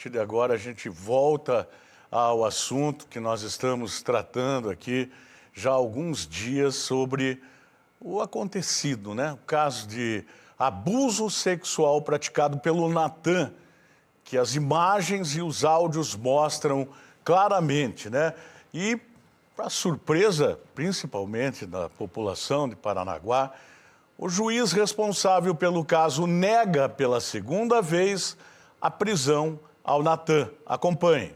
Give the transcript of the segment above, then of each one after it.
partir de agora a gente volta ao assunto que nós estamos tratando aqui já há alguns dias sobre o acontecido, né? O caso de abuso sexual praticado pelo Natan, que as imagens e os áudios mostram claramente, né? E, para surpresa, principalmente da população de Paranaguá, o juiz responsável pelo caso nega pela segunda vez a prisão ao Natan. Acompanhe.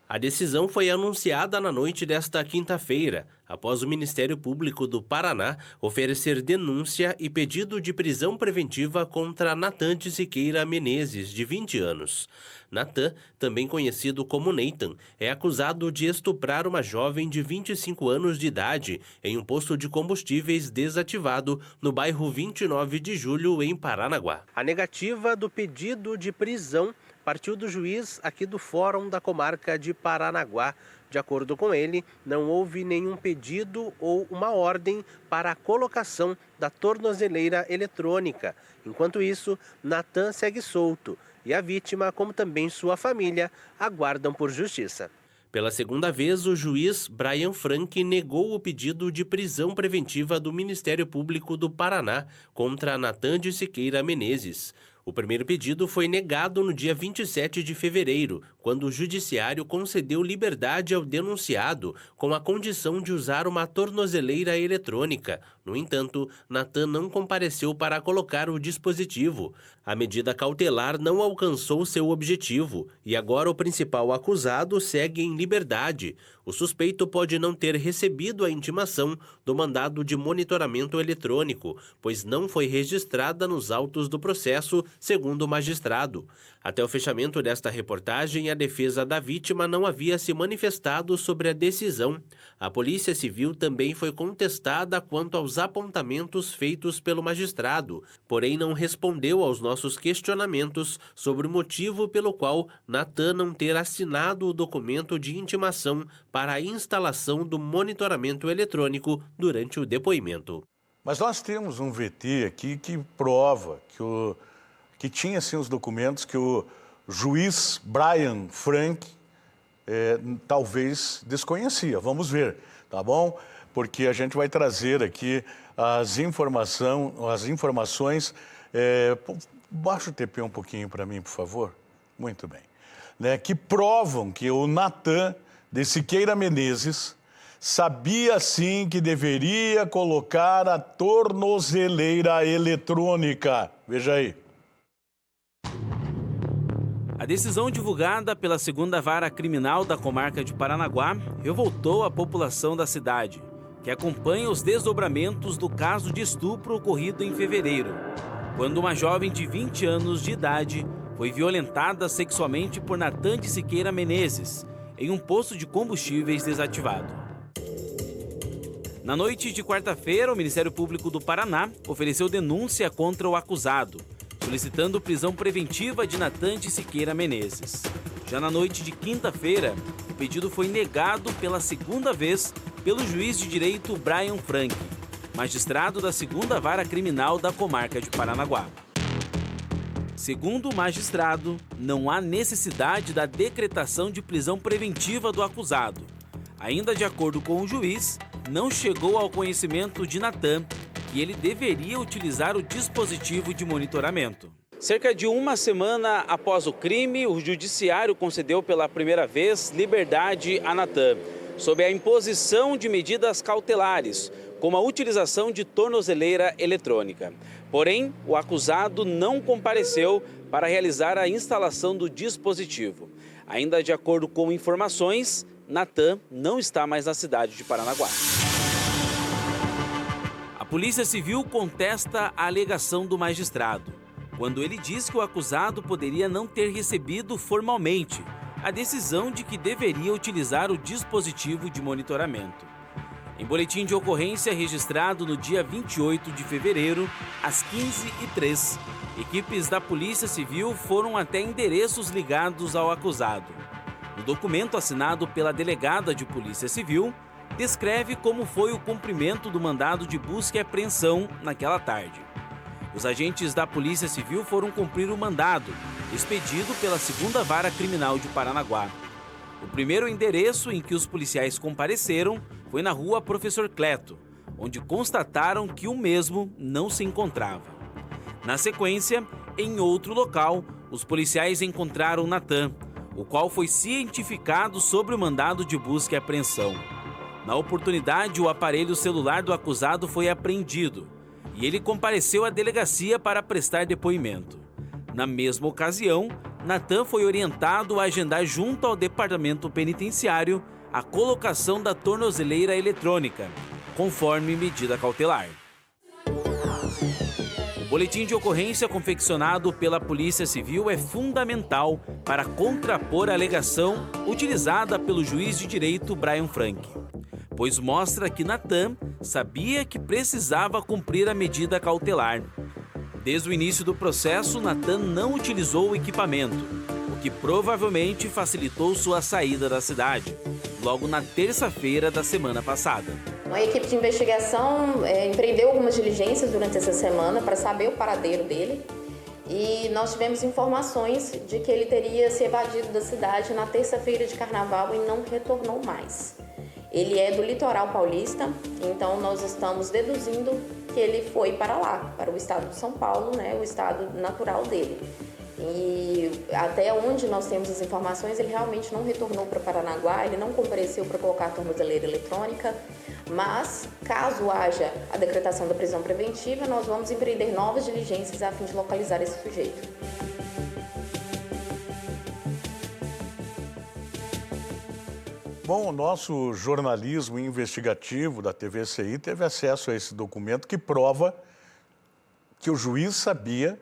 A decisão foi anunciada na noite desta quinta-feira, após o Ministério Público do Paraná oferecer denúncia e pedido de prisão preventiva contra Natan de Siqueira Menezes, de 20 anos. Natan, também conhecido como Nathan, é acusado de estuprar uma jovem de 25 anos de idade em um posto de combustíveis desativado no bairro 29 de Julho, em Paranaguá. A negativa do pedido de prisão partiu do juiz aqui do Fórum da Comarca de Paranaguá. De acordo com ele, não houve nenhum pedido ou uma ordem para a colocação da tornozeleira eletrônica. Enquanto isso, Natan segue solto e a vítima, como também sua família, aguardam por justiça. Pela segunda vez, o juiz Brian Frank negou o pedido de prisão preventiva do Ministério Público do Paraná contra Natan de Siqueira Menezes. O primeiro pedido foi negado no dia 27 de fevereiro, quando o judiciário concedeu liberdade ao denunciado com a condição de usar uma tornozeleira eletrônica. No entanto, Natan não compareceu para colocar o dispositivo. A medida cautelar não alcançou seu objetivo e agora o principal acusado segue em liberdade. O suspeito pode não ter recebido a intimação do mandado de monitoramento eletrônico, pois não foi registrada nos autos do processo, segundo o magistrado. Até o fechamento desta reportagem, a defesa da vítima não havia se manifestado sobre a decisão. A Polícia Civil também foi contestada quanto aos apontamentos feitos pelo magistrado, porém não respondeu aos nossos questionamentos sobre o motivo pelo qual Natan não ter assinado o documento de intimação para a instalação do monitoramento eletrônico durante o depoimento. Mas nós temos um VT aqui que prova que tinha sim os documentos que o juiz Brian Frank talvez desconhecia. Vamos ver, tá bom? Porque a gente vai trazer aqui as informações. Baixa o TP um pouquinho para mim, por favor. Muito bem. Né, que provam que o Natan de Siqueira Menezes sabia sim que deveria colocar a tornozeleira eletrônica. Veja aí. A decisão divulgada pela segunda vara criminal da comarca de Paranaguá revoltou a população da cidade, que acompanha os desdobramentos do caso de estupro ocorrido em fevereiro, quando uma jovem de 20 anos de idade foi violentada sexualmente por Natan de Siqueira Menezes, em um posto de combustíveis desativado. Na noite de quarta-feira, o Ministério Público do Paraná ofereceu denúncia contra o acusado, solicitando prisão preventiva de Natan de Siqueira Menezes. Já na noite de quinta-feira, o pedido foi negado pela segunda vez pelo juiz de direito Brian Frank, magistrado da segunda vara criminal da comarca de Paranaguá. Segundo o magistrado, não há necessidade da decretação de prisão preventiva do acusado. Ainda de acordo com o juiz, não chegou ao conhecimento de Natan que ele deveria utilizar o dispositivo de monitoramento. Cerca de uma semana após o crime, o judiciário concedeu pela primeira vez liberdade a Natan, sob a imposição de medidas cautelares, como a utilização de tornozeleira eletrônica. Porém, o acusado não compareceu para realizar a instalação do dispositivo. Ainda de acordo com informações, Natan não está mais na cidade de Paranaguá. A Polícia Civil contesta a alegação do magistrado, quando ele diz que o acusado poderia não ter recebido formalmente a decisão de que deveria utilizar o dispositivo de monitoramento. Em boletim de ocorrência registrado no dia 28 de fevereiro, às 15h03, equipes da Polícia Civil foram até endereços ligados ao acusado. No documento assinado pela delegada de Polícia Civil, descreve como foi o cumprimento do mandado de busca e apreensão naquela tarde. os agentes da Polícia Civil foram cumprir o mandado, expedido pela 2ª Vara Criminal de Paranaguá. O primeiro endereço em que os policiais compareceram foi na rua Professor Cleto, onde constataram que o mesmo não se encontrava. Na sequência, em outro local, os policiais encontraram Natan, o qual foi cientificado sobre o mandado de busca e apreensão. Na oportunidade, o aparelho celular do acusado foi apreendido e ele compareceu à delegacia para prestar depoimento. Na mesma ocasião, Natan foi orientado a agendar junto ao departamento penitenciário a colocação da tornozeleira eletrônica, conforme medida cautelar. O boletim de ocorrência confeccionado pela Polícia Civil é fundamental para contrapor a alegação utilizada pelo juiz de direito Brian Frank, pois mostra que Natan sabia que precisava cumprir a medida cautelar. Desde o início do processo, Natan não utilizou o equipamento, o que provavelmente facilitou sua saída da cidade, logo na terça-feira da semana passada. A equipe de investigação empreendeu algumas diligências durante essa semana para saber o paradeiro dele e nós tivemos informações de que ele teria se evadido da cidade na terça-feira de carnaval e não retornou mais. Ele é do litoral paulista, então nós estamos deduzindo que ele foi para lá, para o estado de São Paulo, né, o estado natural dele. E até onde nós temos as informações, ele realmente não retornou para Paranaguá, ele não compareceu para colocar a tornozeleira eletrônica, mas caso haja a decretação da prisão preventiva, nós vamos empreender novas diligências a fim de localizar esse sujeito. Bom, o nosso jornalismo investigativo da TVCI teve acesso a esse documento que prova que o juiz sabia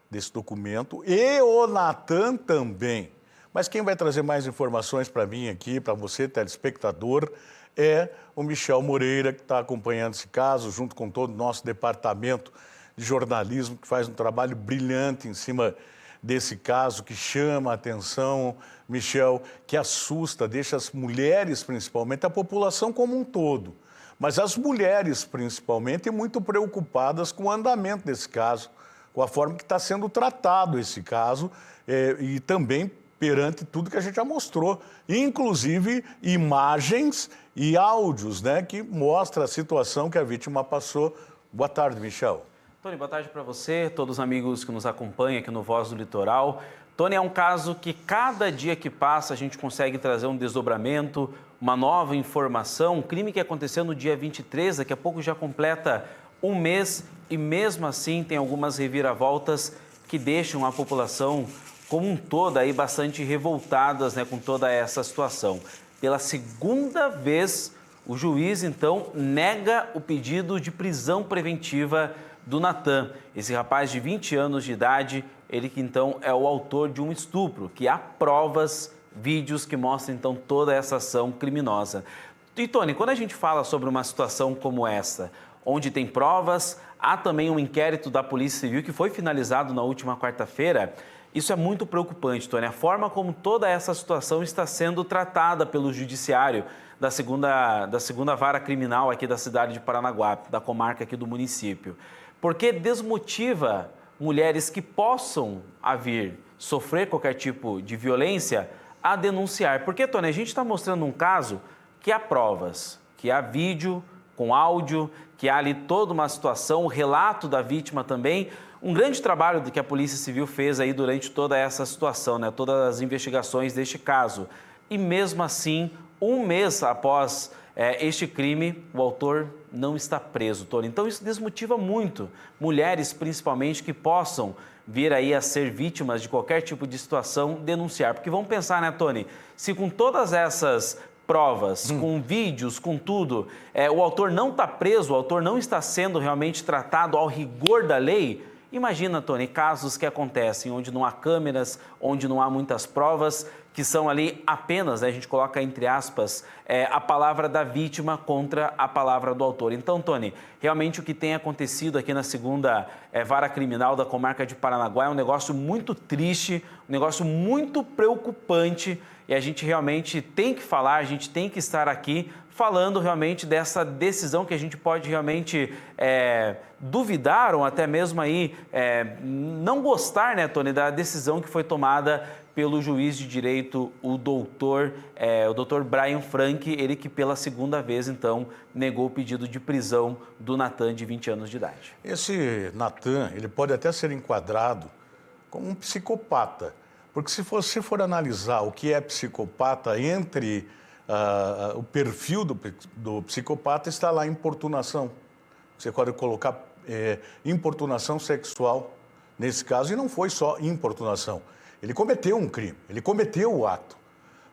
desse documento e o Natan também. Mas quem vai trazer mais informações para mim aqui, para você, telespectador, é o Michel Moreira, que está acompanhando esse caso, junto com todo o nosso departamento de jornalismo, que faz um trabalho brilhante em cima desse caso, que chama a atenção, Michel, que assusta, deixa as mulheres, principalmente, a população como um todo, mas as mulheres, principalmente, muito preocupadas com o andamento desse caso, com a forma que está sendo tratado esse caso e também perante tudo que a gente já mostrou, inclusive imagens e áudios, né, que mostram a situação que a vítima passou. Boa tarde, Michel. Tony, boa tarde para você, todos os amigos que nos acompanham aqui no Voz do Litoral. Tony, é um caso que cada dia que passa a gente consegue trazer um desdobramento, uma nova informação, um crime que aconteceu no dia 23, daqui a pouco já completa um mês e mesmo assim tem algumas reviravoltas que deixam a população como um todo aí bastante revoltadas, né, com toda essa situação. Pela segunda vez, o juiz então nega o pedido de prisão preventiva do Natan, esse rapaz de 20 anos de idade, ele que então é o autor de um estupro, que há provas, vídeos que mostram então toda essa ação criminosa. E Tony, quando a gente fala sobre uma situação como essa, onde tem provas, há também um inquérito da Polícia Civil que foi finalizado na última quarta-feira, isso é muito preocupante, Tony, a forma como toda essa situação está sendo tratada pelo Judiciário da segunda Vara Criminal aqui da cidade de Paranaguá, da comarca aqui do município. Porque desmotiva mulheres que possam vir sofrer qualquer tipo de violência a denunciar. Porque, Tony, a gente está mostrando um caso que há provas, que há vídeo com áudio, que há ali toda uma situação, o relato da vítima também. Um grande trabalho que a Polícia Civil fez aí durante toda essa situação, né? Todas as investigações deste caso. E mesmo assim, um mês após este crime, o autor não está preso, Tony. Então isso desmotiva muito mulheres, principalmente, que possam vir aí a ser vítimas de qualquer tipo de situação, denunciar. Porque vamos pensar, né, Tony, se com todas essas provas, com vídeos, com tudo, o autor não está preso, o autor não está sendo realmente tratado ao rigor da lei, imagina, Tony, casos que acontecem onde não há câmeras, onde não há muitas provas, que são ali apenas, né, a gente coloca entre aspas, a palavra da vítima contra a palavra do autor. Então, Tony, realmente o que tem acontecido aqui na segunda vara criminal da comarca de Paranaguá é um negócio muito triste, um negócio muito preocupante, e a gente realmente tem que falar, a gente tem que estar aqui falando realmente dessa decisão que a gente pode realmente duvidar ou até mesmo aí não gostar, né, Tony, da decisão que foi tomada pelo juiz de direito, o doutor Brian Frank, ele que pela segunda vez, então, negou o pedido de prisão do Natan, de 20 anos de idade. Esse Natan, ele pode até ser enquadrado como um psicopata, porque se você for analisar o que é psicopata entre o perfil do psicopata, está lá importunação. Você pode colocar importunação sexual nesse caso, e não foi só importunação. Ele cometeu um crime, ele cometeu o ato,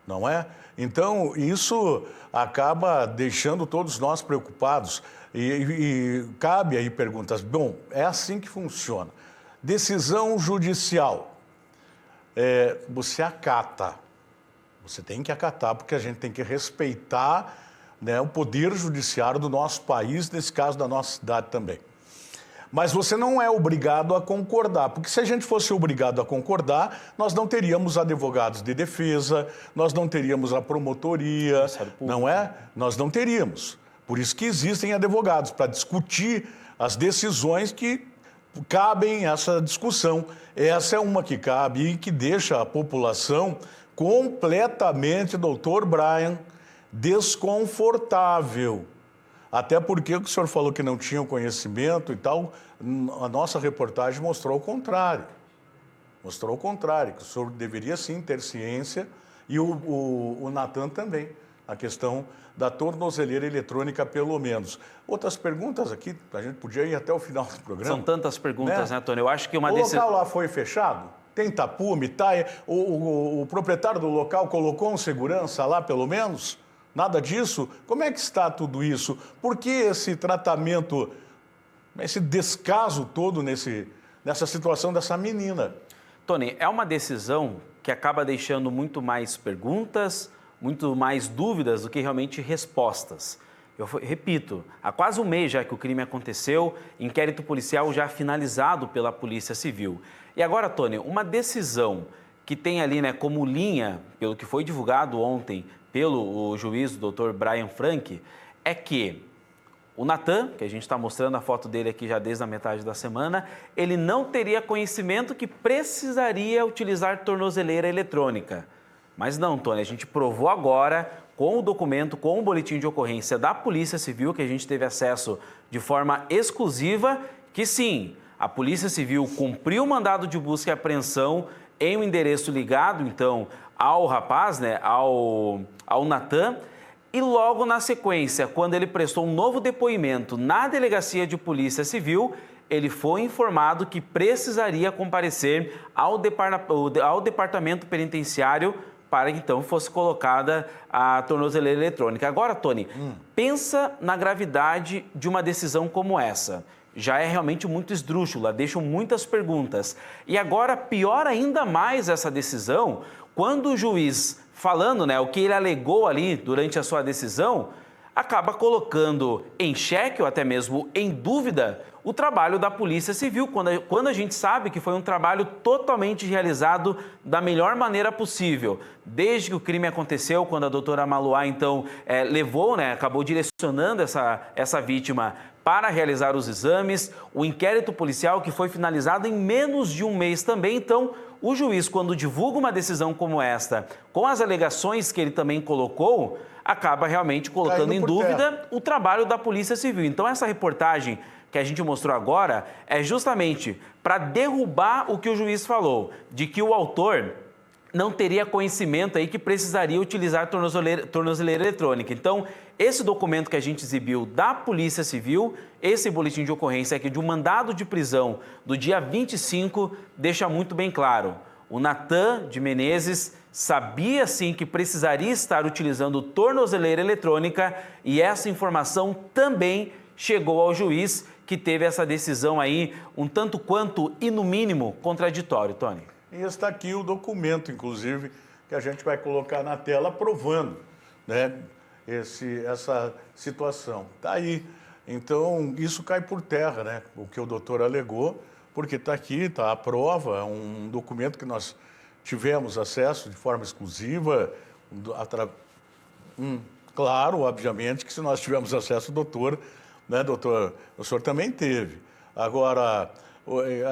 não é? Então, isso acaba deixando todos nós preocupados. E cabe aí perguntas. Bom, é assim que funciona. Decisão judicial, você acata. Você tem que acatar, porque a gente tem que respeitar, né, o poder judiciário do nosso país, nesse caso da nossa cidade também. Mas você não é obrigado a concordar, porque se a gente fosse obrigado a concordar, nós não teríamos advogados de defesa, nós não teríamos a promotoria, não é? Nós não teríamos. Por isso que existem advogados, para discutir as decisões que cabem essa discussão. Essa é uma que cabe e que deixa a população completamente, doutor Brian, desconfortável. Até porque o senhor falou que não tinha o conhecimento e tal, a nossa reportagem mostrou o contrário. Mostrou o contrário, que o senhor deveria sim ter ciência, e o Natan também, a questão da tornozeleira eletrônica, pelo menos. Outras perguntas aqui, a gente podia ir até o final do programa. São tantas perguntas, né, Tony? Eu acho que uma O local lá foi fechado? Tem tapume, tá? O proprietário do local colocou um segurança lá, pelo menos? Nada disso? Como é que está tudo isso? Por que esse tratamento, esse descaso todo nessa situação dessa menina? Tony, é uma decisão que acaba deixando muito mais perguntas, muito mais dúvidas do que realmente respostas. Eu repito, há quase um mês já que o crime aconteceu, inquérito policial já finalizado pela Polícia Civil. E agora, Tony, uma decisão que tem ali, né, como linha, pelo que foi divulgado ontem pelo juiz, o Dr. Brian Frank, é que o Natan, que a gente está mostrando a foto dele aqui já desde a metade da semana, ele não teria conhecimento que precisaria utilizar tornozeleira eletrônica. Mas não, Tony, a gente provou agora, com o documento, com o boletim de ocorrência da Polícia Civil, que a gente teve acesso de forma exclusiva, que sim, a Polícia Civil cumpriu o mandado de busca e apreensão em um endereço ligado, então, ao rapaz, né, ao Natan, e logo na sequência, quando ele prestou um novo depoimento na Delegacia de Polícia Civil, ele foi informado que precisaria comparecer ao Departamento Penitenciário para que então fosse colocada a tornozeleira eletrônica. Agora, Tony, pensa na gravidade de uma decisão como essa. Já é realmente muito esdrúxula, deixam muitas perguntas. E agora, pior ainda mais essa decisão, quando o juiz, falando, né, o que ele alegou ali durante a sua decisão, acaba colocando em xeque ou até mesmo em dúvida o trabalho da Polícia Civil, quando a gente sabe que foi um trabalho totalmente realizado da melhor maneira possível. Desde que o crime aconteceu, quando a doutora Maluá, então, levou, né, acabou direcionando essa vítima para realizar os exames, o inquérito policial que foi finalizado em menos de um mês também. Então, o juiz, quando divulga uma decisão como esta, com as alegações que ele também colocou, acaba realmente colocando em dúvida o trabalho da Polícia Civil. Então, essa reportagem que a gente mostrou agora é justamente para derrubar o que o juiz falou, de que o autor não teria conhecimento aí que precisaria utilizar tornozeleira eletrônica. Então, esse documento que a gente exibiu da Polícia Civil, esse boletim de ocorrência aqui de um mandado de prisão do dia 25, deixa muito bem claro. O Natan de Menezes sabia sim que precisaria estar utilizando tornozeleira eletrônica e essa informação também chegou ao juiz, que teve essa decisão aí um tanto quanto e no mínimo contraditório, Tony. E está aqui o documento, inclusive, que a gente vai colocar na tela provando, né, essa situação. Está aí. Então, isso cai por terra, né, o que o doutor alegou, porque está aqui, está a prova, é um documento que nós tivemos acesso de forma exclusiva, claro, obviamente, que se nós tivermos acesso, doutor, né, doutor, o senhor também teve. Agora,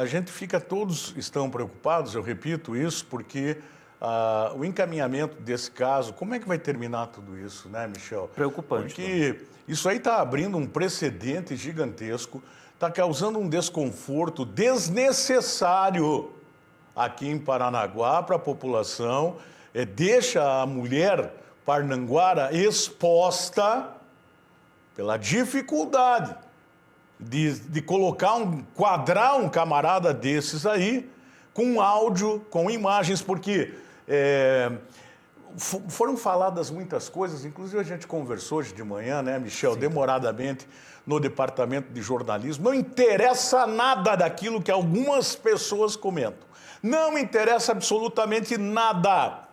a gente todos estão preocupados, eu repito isso, porque o encaminhamento desse caso, como é que vai terminar tudo isso, né, Michel? Preocupante. Porque isso aí está abrindo um precedente gigantesco, está causando um desconforto desnecessário aqui em Paranaguá para a população, deixa a mulher parnanguara exposta pela dificuldade de quadrar um camarada desses aí com áudio, com imagens, porque foram faladas muitas coisas, inclusive a gente conversou hoje de manhã, né, Michel, demoradamente no departamento de jornalismo. Não interessa nada daquilo que algumas pessoas comentam. Não interessa absolutamente nada.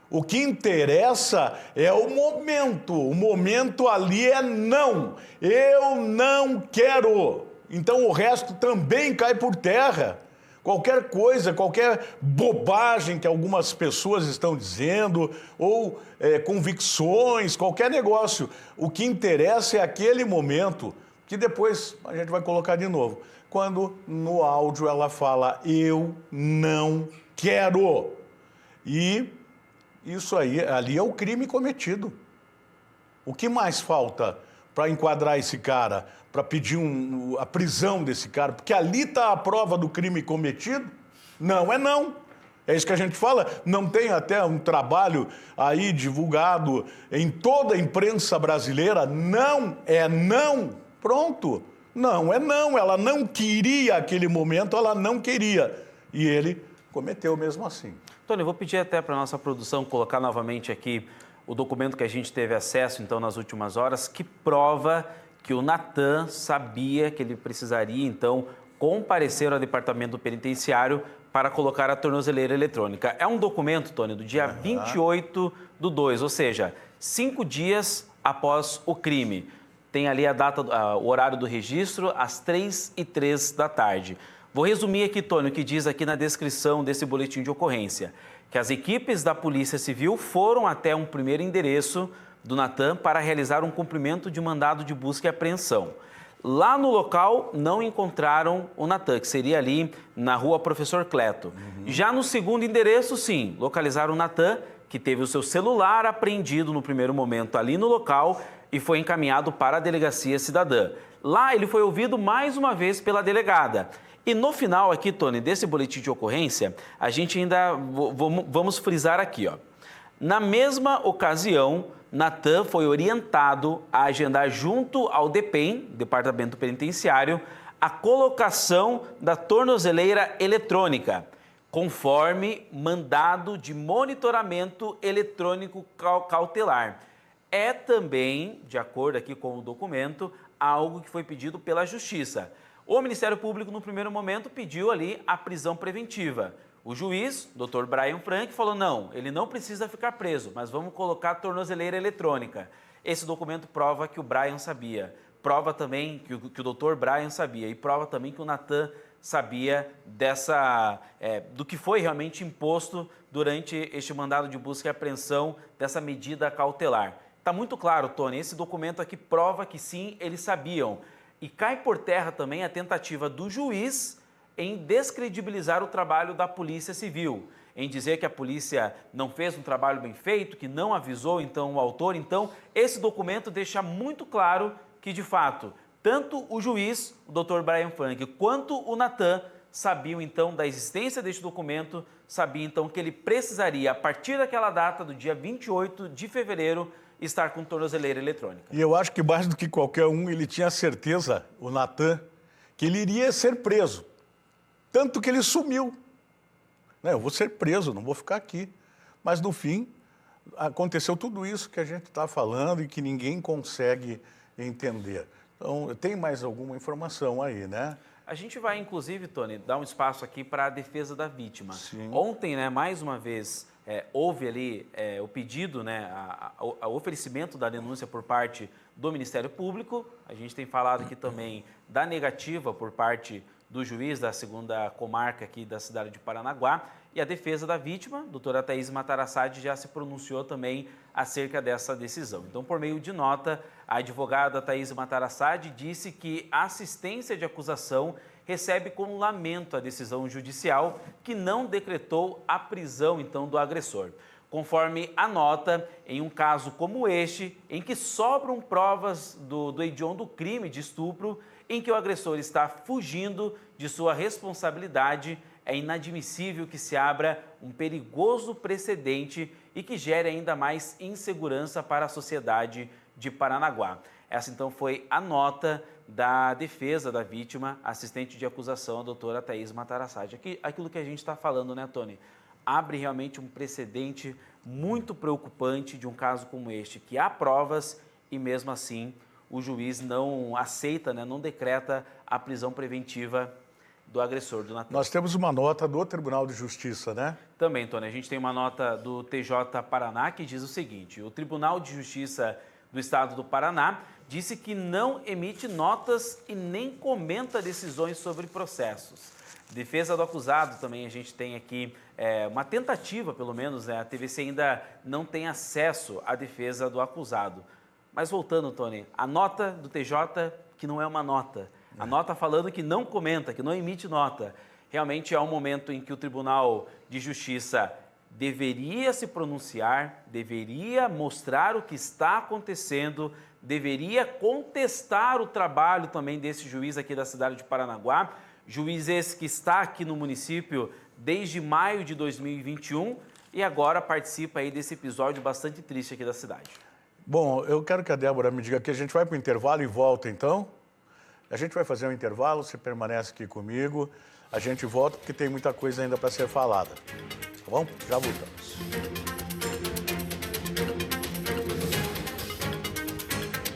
O que interessa é o momento. O momento ali é não. Eu não quero. Então o resto também cai por terra. Qualquer coisa, qualquer bobagem que algumas pessoas estão dizendo, ou convicções, qualquer negócio. O que interessa é aquele momento, que depois a gente vai colocar de novo. Quando no áudio ela fala, eu não quero. E isso aí, ali é o crime cometido. O que mais falta para enquadrar esse cara, para pedir a prisão desse cara? Porque ali está a prova do crime cometido? Não é não. É isso que a gente fala. Não tem até um trabalho aí divulgado em toda a imprensa brasileira? Não é não. Pronto. Não é não. Ela não queria aquele momento, ela não queria. E ele cometeu mesmo assim. Tony, eu vou pedir até para a nossa produção colocar novamente aqui o documento que a gente teve acesso, então, nas últimas horas, que prova que o Natan sabia que ele precisaria, então, comparecer ao departamento penitenciário para colocar a tornozeleira eletrônica. É um documento, Tony, do dia 28/2, ou seja, 5 dias após o crime. Tem ali a data, o horário do registro, às 3h03 da tarde. Vou resumir aqui, Tony, o que diz aqui na descrição desse boletim de ocorrência, que as equipes da Polícia Civil foram até um primeiro endereço do Natan para realizar um cumprimento de mandado de busca e apreensão. Lá no local não encontraram o Natan, que seria ali na rua Professor Cleto. Já no segundo endereço, sim, localizaram o Natan, que teve o seu celular apreendido no primeiro momento ali no local e foi encaminhado para a Delegacia Cidadã. Lá ele foi ouvido mais uma vez pela delegada. E no final aqui, Tony, desse boletim de ocorrência, a gente ainda vamos frisar aqui, ó. Na mesma ocasião, Natan foi orientado a agendar junto ao DPEM, Departamento Penitenciário, a colocação da tornozeleira eletrônica, conforme mandado de monitoramento eletrônico cautelar. É também, de acordo aqui com o documento, algo que foi pedido pela Justiça. O Ministério Público, no primeiro momento, pediu ali a prisão preventiva. O juiz, Dr. Brian Frank, falou, não, ele não precisa ficar preso, mas vamos colocar a tornozeleira eletrônica. Esse documento prova que o Brian sabia, prova também que o Dr. Brian sabia e prova também que o Natan sabia do que foi realmente imposto durante este mandado de busca e apreensão dessa medida cautelar. Está muito claro, Tony, esse documento aqui prova que sim, eles sabiam. E cai por terra também a tentativa do juiz em descredibilizar o trabalho da Polícia Civil, em dizer que a polícia não fez um trabalho bem feito, que não avisou então o autor. Então, esse documento deixa muito claro que, de fato, tanto o juiz, o Dr. Brian Frank, quanto o Natan sabiam então da existência deste documento, sabiam então que ele precisaria, a partir daquela data, do dia 28 de fevereiro, estar com tornozeleira eletrônica. E eu acho que mais do que qualquer um, ele tinha certeza, o Natan, que ele iria ser preso. Tanto que ele sumiu. Eu vou ser preso, não vou ficar aqui. Mas, no fim, aconteceu tudo isso que a gente está falando e que ninguém consegue entender. Então, tem mais alguma informação aí, né? A gente vai, inclusive, Tony, dar um espaço aqui para a defesa da vítima. Sim. Ontem, mais uma vez, houve ali o pedido, né, o oferecimento da denúncia por parte do Ministério Público. A gente tem falado aqui também da negativa por parte do juiz da 2ª comarca aqui da cidade de Paranaguá, e a defesa da vítima, doutora Thaís Matarassade, já se pronunciou também acerca dessa decisão. Então, por meio de nota, a advogada Thaís Matarassade disse que a assistência de acusação recebe com lamento a decisão judicial que não decretou a prisão, então, do agressor. Conforme a nota, em um caso como este, em que sobram provas do hediondo crime de estupro, em que o agressor está fugindo de sua responsabilidade, é inadmissível que se abra um perigoso precedente e que gere ainda mais insegurança para a sociedade de Paranaguá. Essa, então, foi a nota da defesa da vítima, assistente de acusação, a doutora Thaís Matarassade. Aquilo que a gente está falando, né, Tony? Abre realmente um precedente muito preocupante de um caso como este, que há provas e, mesmo assim, o juiz não aceita, né, não decreta a prisão preventiva do agressor, do Natan. Nós temos uma nota do Tribunal de Justiça, né? Também, Tony, a gente tem uma nota do TJ Paraná que diz o seguinte: o Tribunal de Justiça do Estado do Paraná disse que não emite notas e nem comenta decisões sobre processos. Defesa do acusado também a gente tem aqui uma tentativa, pelo menos, né? A TVC ainda não tem acesso à defesa do acusado. Mas voltando, Tony, a nota do TJ, que não é uma nota, a nota falando que não comenta, que não emite nota, realmente é um momento em que o Tribunal de Justiça deveria se pronunciar, deveria mostrar o que está acontecendo, deveria contestar o trabalho também desse juiz aqui da cidade de Paranaguá, juiz esse que está aqui no município desde maio de 2021 e agora participa aí desse episódio bastante triste aqui da cidade. Bom, eu quero que a Débora me diga que a gente vai para o intervalo e volta, então. A gente vai fazer um intervalo, você permanece aqui comigo. A gente volta porque tem muita coisa ainda para ser falada. Tá bom? Já voltamos.